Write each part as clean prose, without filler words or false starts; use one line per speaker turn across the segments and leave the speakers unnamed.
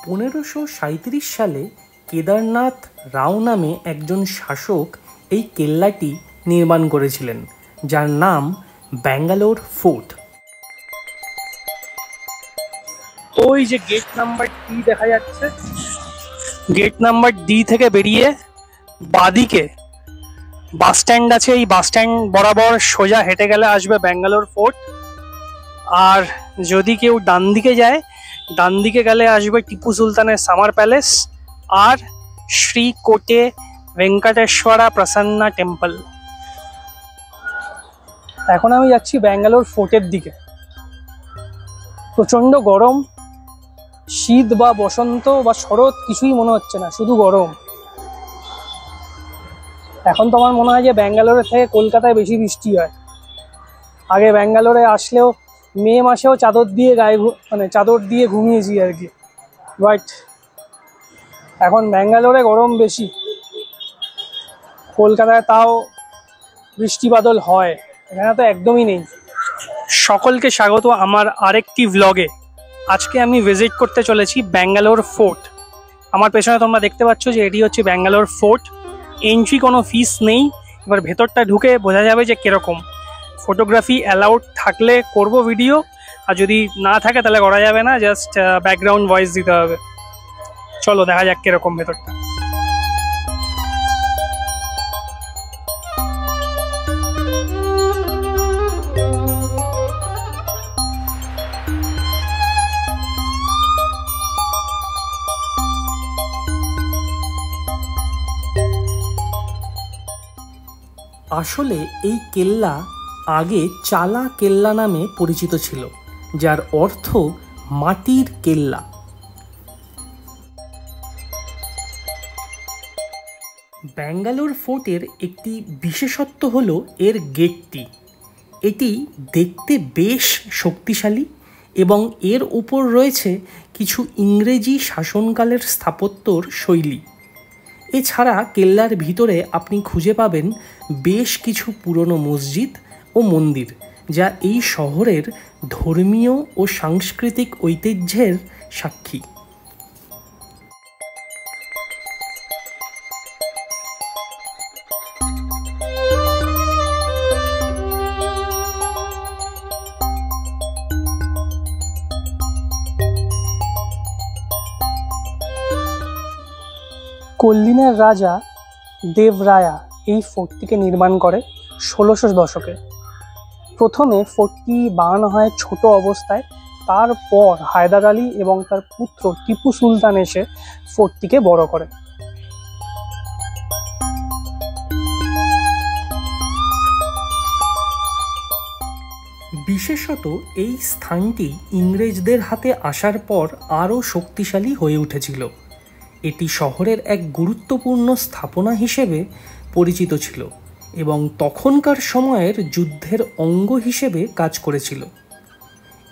1537 সালে কেদারনাথ রাও নামে একজন শাসক এই কেল্লাটি নির্মাণ করেছিলেন, যার নাম ব্যাঙ্গালোর ফোর্ট।
ওই যে গেট নাম্বার ডি দেখা যাচ্ছে, গেট নাম্বার ডি থেকে বেরিয়ে বাদিকে বাস স্ট্যান্ড আছে, এই বাস স্ট্যান্ড বরাবর সোজা হেঁটে গেলে আসবে ব্যাঙ্গালোর ফোর্ট। আর যদি কেউ ডান দিকে যায়, ডান দিকে গেলে আসবে টিপু সুলতানের সামার প্যালেস আর শ্রী কোটে ভেঙ্কটেশ্বরা প্রসন্না টেম্পল। এখন আমি যাচ্ছি ব্যাঙ্গালোর ফোর্টের দিকে। প্রচণ্ড গরম, শীত বা বসন্ত বা শরৎ কিছুই মনে হচ্ছে না, শুধু গরম। এখন তো আমার মনে হয় যে ব্যাঙ্গালোরে থেকে কলকাতায় বেশি বৃষ্টি হয়। আগে ব্যাঙ্গালোরে আসলেও মে মাসেও চাদর দিয়ে চাদর দিয়ে ঘুমিয়েছি আর কি, বাট এখন ব্যাঙ্গালোরে গরম বেশি। কলকাতায় তাও বৃষ্টি বাদল হয়, এখানে তো একদমই নেই। সকলকে স্বাগত আমার আরেকটি ভ্লগে। আজকে আমি ভিজিট করতে চলেছি ব্যাঙ্গালোর ফোর্ট। আমার পেছনে তোমরা দেখতে পাচ্ছ যে এটি হচ্ছে ব্যাঙ্গালোর ফোর্ট। এন্ট্রি কোনো ফিস নেই। এবার ভেতরটা ঢুকে বোঝা যাবে যে কীরকম। ফটোগ্রাফি অ্যালাউড থাকলে করব ভিডিও, আর যদি না থাকে তাহলে করা যাবে না, জাস্ট ব্যাকগ্রাউন্ড ভয়েস দিতে হবে। চলো দেখা যাক কীরকম ভেতরটা।
আসলে এই কেল্লা আগে চালা কেল্লা নামে পরিচিত ছিল, যার অর্থ মাটির কেল্লা। ব্যাঙ্গালোর ফোর্টের একটি বিশেষত্ব হলো এর গেটটি। এটি দেখতে বেশ শক্তিশালী এবং এর উপর রয়েছে কিছু ইংরেজি শাসনকালের স্থাপত্যর শৈলী। এছাড়া কেল্লার ভিতরে আপনি খুঁজে পাবেন বেশ কিছু পুরনো মসজিদ ও মন্দির, যা এই শহরের ধর্মীয় ও সাংস্কৃতিক ঐতিহ্যের সাক্ষী।
কল্লিনের রাজা দেবরায়া এই ফোর্টটিকে নির্মাণ করে 1600 দশকে। প্রথমে ফোর্টটি বানানো হয় ছোট অবস্থায়, তারপর হায়দার আলী এবং তার পুত্র টিপু সুলতান এসে ফোর্টটিকে বড় করে।
বিশেষত এই স্থানটি ইংরেজদের হাতে আসার পর আরও শক্তিশালী হয়ে উঠেছিল। এটি শহরের এক গুরুত্বপূর্ণ স্থাপনা হিসেবে পরিচিত ছিল এবং তখনকার সময়ের যুদ্ধের অঙ্গ হিসেবে কাজ করেছিল।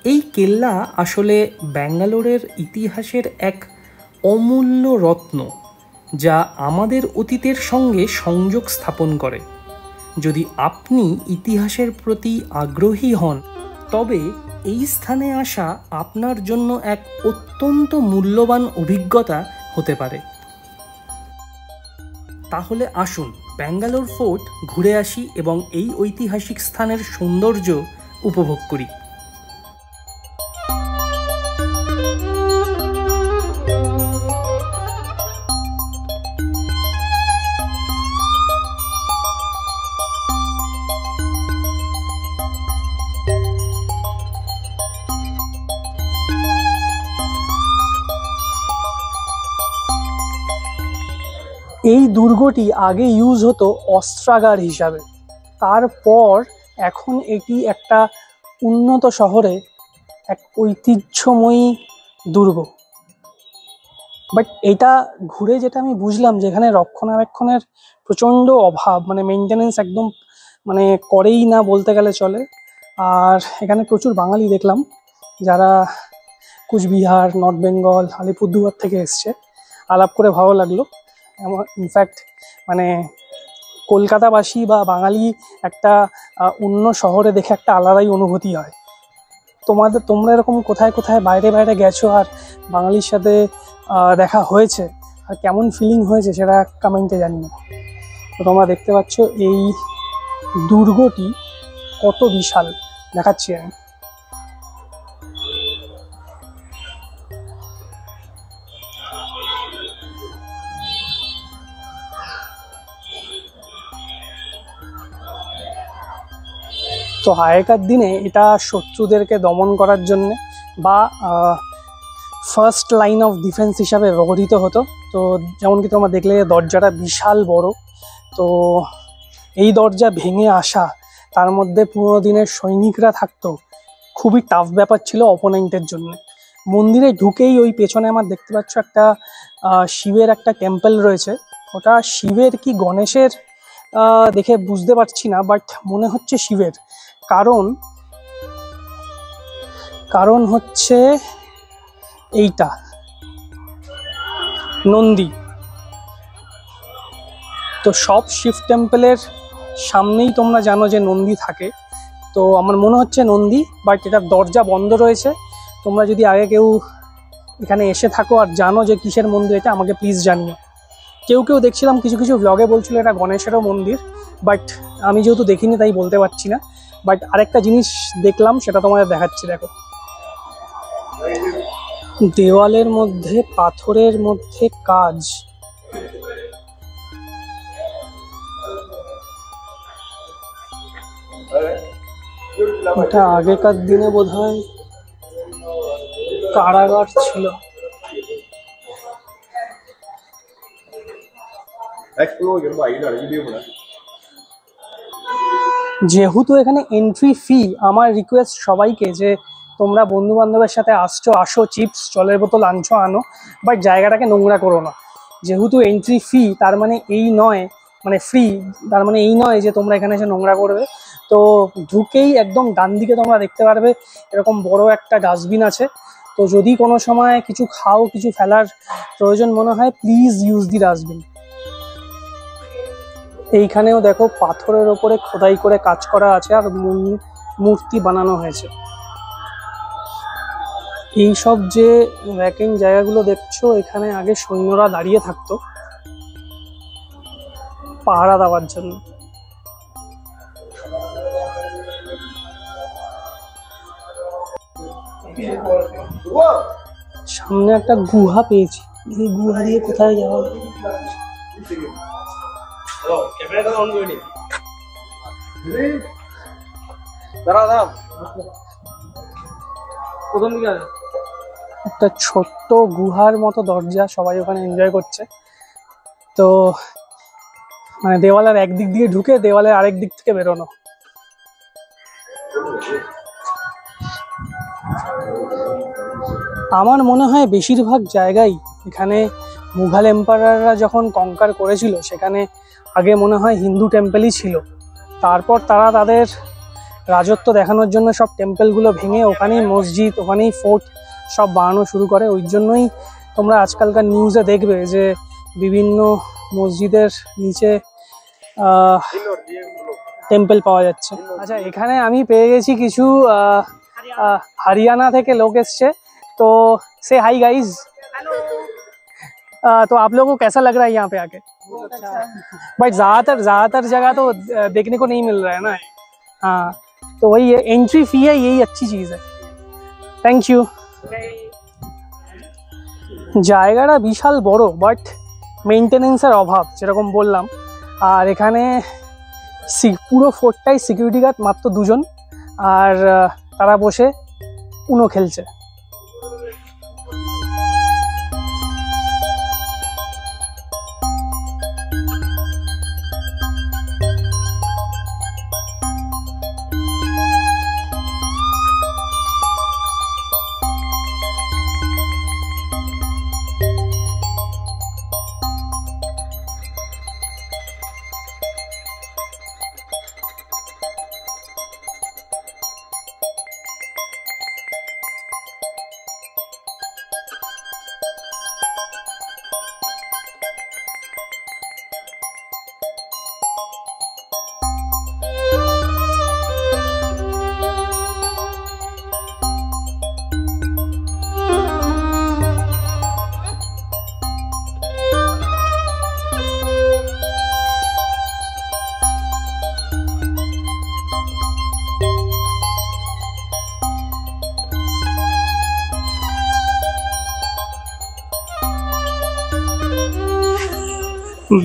এই কেল্লা আসলে ব্যাঙ্গালোরের ইতিহাসের এক অমূল্য রত্ন, যা আমাদের অতীতের সঙ্গে সংযোগ স্থাপন করে। যদি আপনি ইতিহাসের প্রতি আগ্রহী হন, তবে এই স্থানে আসা আপনার জন্য এক অত্যন্ত মূল্যবান অভিজ্ঞতা হতে পারে। তাহলে আসুন ব্যাঙ্গালোর ফোর্ট ঘুরে আসি এবং এই ঐতিহাসিক স্থানের সৌন্দর্য উপভোগ করি।
এই দুর্গটি আগে ইউজ হতো অস্ত্রাগার হিসাবে, তারপর এখন এটি একটা উন্নত শহরে এক ঐতিহ্যময়ী দুর্গ। বাট এটা ঘুরে যেটা আমি বুঝলাম, যেখানে রক্ষণাবেক্ষণের প্রচণ্ড অভাব, মেনটেনেন্স একদম করেই না বলতে গেলে চলে। আর এখানে প্রচুর বাঙালি দেখলাম, যারা কুচবিহার, নর্থ বেঙ্গল, আলিপুরদুয়ার থেকে এসছে। আলাপ করে ভালো লাগলো। ইনফ্যাক্ট কলকাতাবাসী বা বাঙালি একটা অন্য শহরে দেখে একটা আলাদাই অনুভূতি হয়। তোমরা এরকম কোথায় কোথায় বাইরে বাইরে গেছো আর বাঙালির সাথে দেখা হয়েছে আর কেমন ফিলিং হয়েছে সেটা কমেন্টে জানিও। তো তোমরা দেখতে পাচ্ছ এই দুর্গটি কত বিশাল, দেখাচ্ছি আমি। তো আগেকার দিনে এটা শত্রুদেরকে দমন করার জন্য বা ফার্স্ট লাইন অফ ডিফেন্স হিসাবে ব্যবহৃত হতো। তো যেমন কি তোমরা দেখলে দরজাটা বিশাল বড়, তো এই দরজা ভেঙে আসা, তার মধ্যে পুরো দিনের সৈনিকরা থাকতো, খুবই টাফ ব্যাপার ছিল অপোনেন্টের জন্য। মন্দিরে ঢুকেই ওই পেছনে আমার দেখতে পাচ্ছ একটা শিবের একটা টেম্পল রয়েছে। ওটা শিবের কি গণেশের দেখে বুঝতে পারছি না, বাট মনে হচ্ছে শিবের। কারণ হচ্ছে এইটা নন্দী। তো সব শিব টেম্পলের সামনেই তোমরা জানো যে নন্দী থাকে, তো আমার মনে হচ্ছে নন্দী, বাট এটার দরজা বন্ধ রয়েছে। তোমরা যদি আগে কেউ এখানে এসে থাকো আর জানো যে কিসের মন্দির এটা, আমাকে প্লিজ জানিও। কেউ দেখছিলাম কিছু কিছু ব্লগে বলছিল এটা গণেশেরও মন্দির, বাট আমি যেহেতু দেখিনি তাই বলতে পারছি না। বাট আরেকটা জিনিস দেখলাম, সেটা তোমাদের দেখাচ্ছি। দেখো, দেওয়ালের মধ্যে পাথরের মধ্যে কাজ। এটা আগেকার দিনে বোধহয় কারাগার ছিল। যেহেতু এখানে এন্ট্রি ফি, আমার রিকোয়েস্ট সবাইকে যে তোমরা বন্ধু বান্ধবের সাথে আসো, চিপস জলের বোতল আনো, বাট জায়গাটাকে নোংরা করো না। যেহেতু এন্ট্রি ফি, তার মানে এই নয়, মানে ফ্রি, তার মানে এই নয় যে তোমরা এখানে এসে নোংরা করবে। তো ঢুকেই একদম ডান দিকে তোমরা দেখতে পারবে এরকম বড় একটা ডাস্টবিন আছে। তো যদি কোনো সময় কিছু খাও, কিছু ফেলার প্রয়োজন মনে হয়, প্লিজ ইউজ দি ডাস্টবিন। এইখানেও দেখো পাথরের ওপরে খোদাই করে কাজ করা আছে আর মূর্তি বানানো হয়েছে। এইসব যে ভ্যাকেন্ট জায়গাগুলো দেখছো, এখানে আগে সৈন্যরা দাঁড়িয়ে থাকতো পাহারা দেওয়ার জন্য। সামনে একটা গুহা পেয়েছি, এই গুহা দিয়ে কোথায় যাওয়া যায়? একটা ছোট্ট গুহার মতো দরজা, সবাই ওখানে এনজয় করছে। তো মানে দেওয়ালের একদিক দিয়ে ঢুকে দেওয়ালের আরেক দিক থেকে বেরোনো। আমার মনে হয় বেশিরভাগ জায়গায় এখানে মুঘল এম্পায়াররা যখন কঙ্কার করেছিল, সেখানে আগে মনে হয় হিন্দু টেম্পলই ছিল। তারপর তারা তাদের রাজত্ব দেখানোর জন্য সব টেম্পলগুলো ভেঙে ওখানেই মসজিদ, ওখানেই ফোর্ট সব বানানো শুরু করে। ওই জন্যই তোমরা আজকালকার নিউজে দেখবে যে বিভিন্ন মসজিদের নিচে টেম্পল পাওয়া যাচ্ছে। আচ্ছা, এখানে আমি পেয়ে গেছি কিছু हरियाणा থেকে लोग এসছে। तो से हाई गाइज, तो आप लोगों को कैसा लग रहा है यहाँ पे आके? बट ज़्यादातर जगह तो देखने को नहीं मिल रहा है ना। हाँ, तो वही है, एंट्री फी है, यही अच्छी चीज़ है। Thank you. জায়গাটা বিশাল বড়, বাট মেনটেনেন্সের অভাব, যেরকম বললাম। আর এখানে পুরো ফোর্টটাই সিকিউরিটি গার্ড মাত্র 2 জন, আর তারা বসে উনো খেলছে।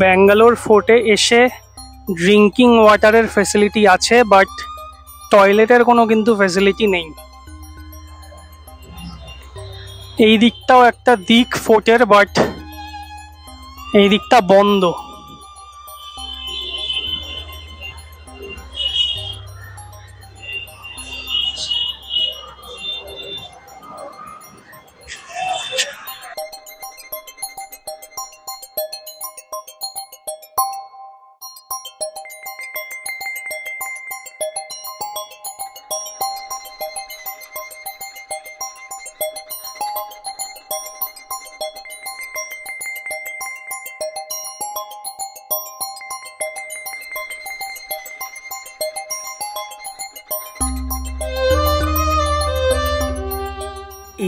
ব্যাঙ্গালোর ফোর্টে এসে ড্রিঙ্কিং ওয়াটারের ফ্যাসিলিটি আছে, বাট টয়লেটের কোনো কিন্তু ফ্যাসিলিটি নেই। এই দিকটাও একটা দিক ফোর্টের, বাট এই দিকটা বন্ধ।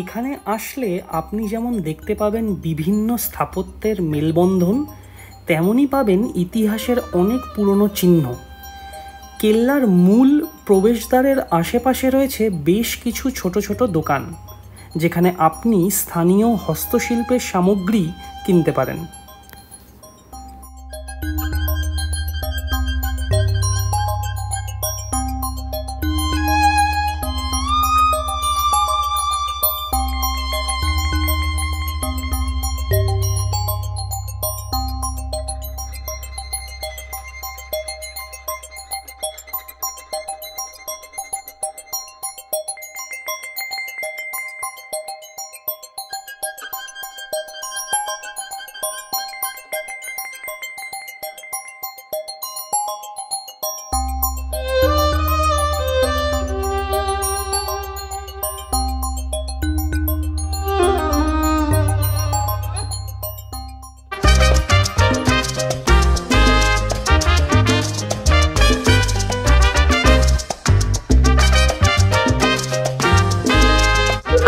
এখানে আসলে আপনি যেমন দেখতে পাবেন বিভিন্ন স্থাপত্যের মেলবন্ধন, তেমনই পাবেন ইতিহাসের অনেক পুরনো চিহ্ন। কেল্লার মূল প্রবেশদ্বারের আশেপাশে রয়েছে বেশ কিছু ছোট ছোট দোকান, যেখানে আপনি স্থানীয় হস্তশিল্পের সামগ্রী কিনতে পারেন।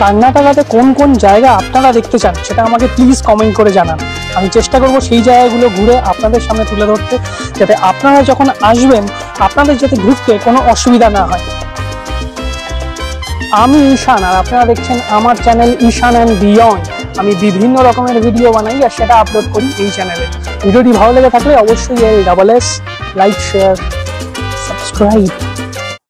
কর্ণাটকাতে কোন কোন জায়গা আপনারা দেখতে চান সেটা আমাকে প্লিজ কমেন্ট করে জানান। আমি চেষ্টা করব সেই জায়গাগুলো ঘুরে আপনাদের সামনে তুলে ধরতে, যাতে আপনারা যখন আসবেন আপনাদের যাতে ঘুরতে কোনো অসুবিধা না হয়। আমি ঈশান, আর আপনারা দেখছেন আমার চ্যানেল ঈশান অ্যান্ড বিয়ন্ড। আমি বিভিন্ন রকমের ভিডিও বানাই আর সেটা আপলোড করি এই চ্যানেলে। ভিডিওটি ভালো লেগে থাকলে অবশ্যই LSS লাইক, শেয়ার, সাবস্ক্রাইব।